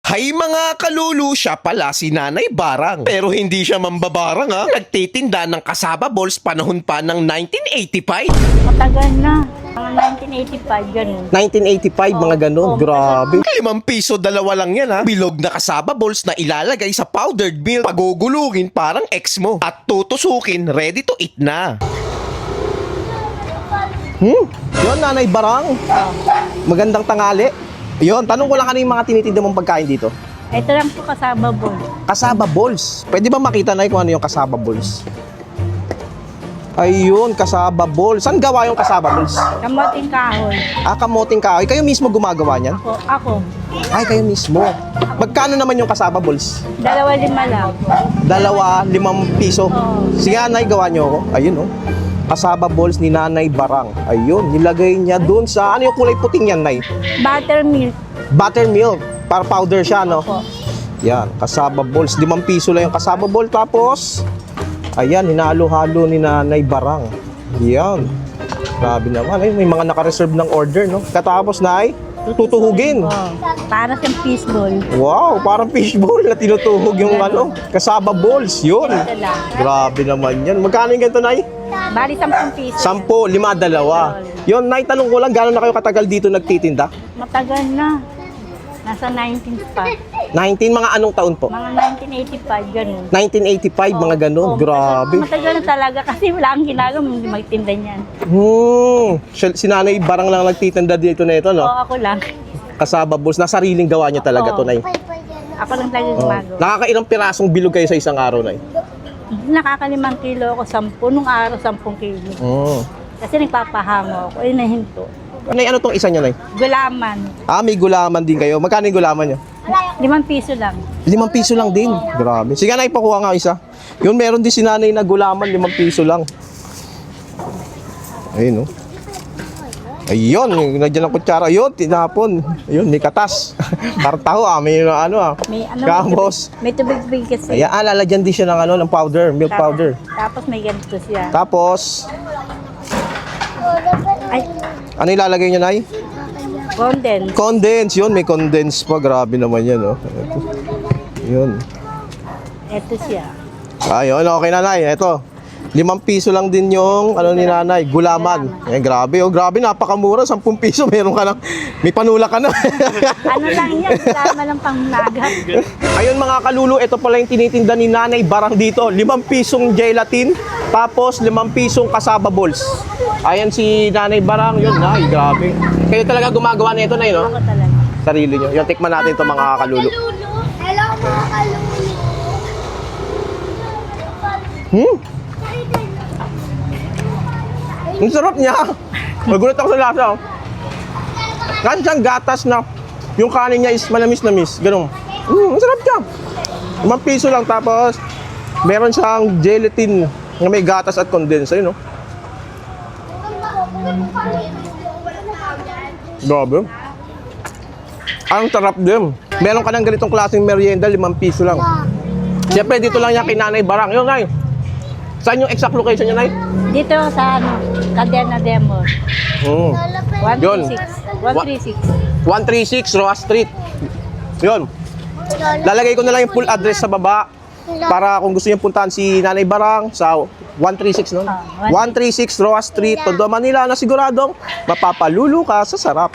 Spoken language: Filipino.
Hay mga kalulu, siya pala si Nanay Barang. Pero hindi siya mambabarang ha. Nagtitinda ng kasaba balls panahon pa ng 1985. Matagal na. Mga 1985, ganun. 1985, mga ganun. Oo, Grabe. 5 piso, dalawa lang yan ha. Bilog na kasaba balls na ilalagay sa powdered milk. Pagugulungin parang ex mo. At tutusukin, ready to eat na. Yun, Nanay Barang. Magandang tangali. Yun, tanong ko lang ano yung mga tinitinda mong pagkain dito. Ito lang po kasaba bol. Kasaba balls. Pwede ba makita na kung ano yung kasaba balls? Ayun, kasaba balls. Saan gawa yung kasaba balls? Kamoting kahoy. Kamoting kahoy. Kayo mismo gumagawa niyan? Ako. Ay, kayo mismo. Magkano naman yung kasaba balls? 2-5 lang. 5 piso. Oo. Sige, Nay, gawa niyo ako. Ayun, oh. Kasaba balls ni Nanay Barang. Ayun, nilagay niya dun sa... Ano yung kulay puting yan, Nay? Buttermilk. Buttermilk. Para powder siya, no? Po. Yan, kasaba balls. 5 piso lang yung kasaba ball. Tapos, ayan, hinalo-halo ni Nanay Barang. Yan. Grabe naman. Ay, may mga naka-reserve ng order, no? Katapos, Nay, tutuhugin. Para sa fishball. Wow, parang fishbowl na tinutuhog yung ano, kasaba balls. Yun. Ito lang. Grabe naman yan. Magkano yung ganito, Nay? Bali 10 piso. 10, 5, 2. Yun, Nay, tanong ko lang, gano'n na kayo katagal dito nagtitinda? Matagal na. Nasa 19 pa. 19, mga anong taon po? Mga 1985, ganun. 1985, mga ganun. Grabe. Matagal na talaga kasi wala kang ginagawa, hindi magtinda niyan. Si Nanay Barang lang nagtitinda dito na ito, no? Oo, ako lang. Kasaba balls, na sariling gawa niya talaga to, Oo. Nay. Ako lang talaga gumagawa. Nakakailang pirasong bilog kayo sa isang araw, Nay? Nakaka5 kilo ako, 10. Nung araw, 10 kilo. Kasi nagpapahango ako, nahinto. Nay, ano tong isa niya, Nay? Gulaman. May gulaman din kayo. Magkano yung gulaman niyo? 5 piso lang. 5 piso lang din. Grabe. Sige, Nay, pakuha nga isa. Yun, meron din si Nanay na gulaman, 5 piso lang. Ayun, no? Ayun, nagyan ng kutsara. Ayun, tinapon. Ayun, may katas. Parang taho, may ano, May ano, Gamos. may tubig-tubig kasi. Ayan, lalagyan din siya ng ano, ng powder, milk powder. Tapos may ganito siya. Tapos, Ay, ano ilalagay niya, Nay? condense. Condense, yun, may condense pa. Grabe naman yan, oh. Yun. Ito siya. Ayun, okay na, Nay. Ito. 5 piso lang din yung ano ni Nanay, gulaman. Eh, grabe, oh, grabe, napakamura, 10 piso, meron ka lang, may panula ka na. Ano lang yan, kasama lang pang naga. Ayun mga kalulu, ito pala yung tinitinda ni Nanay Barang dito. 5 pisong gelatin, tapos 5 pisong kasaba balls. Ayan si Nanay Barang, yun, Nay, grabe. Kayo talaga gumagawa nito, Nay, no? Ako talaga. Sarili nyo. Yung tikman natin ito mga kalulu. Hello mga kalulu. Ang sarap niya. Magulat ako sa lasa, oh. Kahit siyang gatas na yung kanin niya is manamis-namis. Ganun. Ang sarap niya. 5 piso lang, tapos meron siyang gelatin na may gatas at condense. Ayun, oh. Grabe. Ang sarap din. Meron ka ng ganitong klaseng merienda, 5 piso lang. Siyempre, dito lang yan kay Nanay Barang. Yun, Nay. Saan yung exact location niya, Nay? Dito sa ano, Cadena Demo. Yun. 136. 136 Roa Street. Yun. Lalagay ko na lang yung full address sa baba para kung gusto niyo puntahan si Nanay Barang sa 136, no? 136 Roa Street, Tondo, Manila, na siguradong mapapalulu ka sa sarap.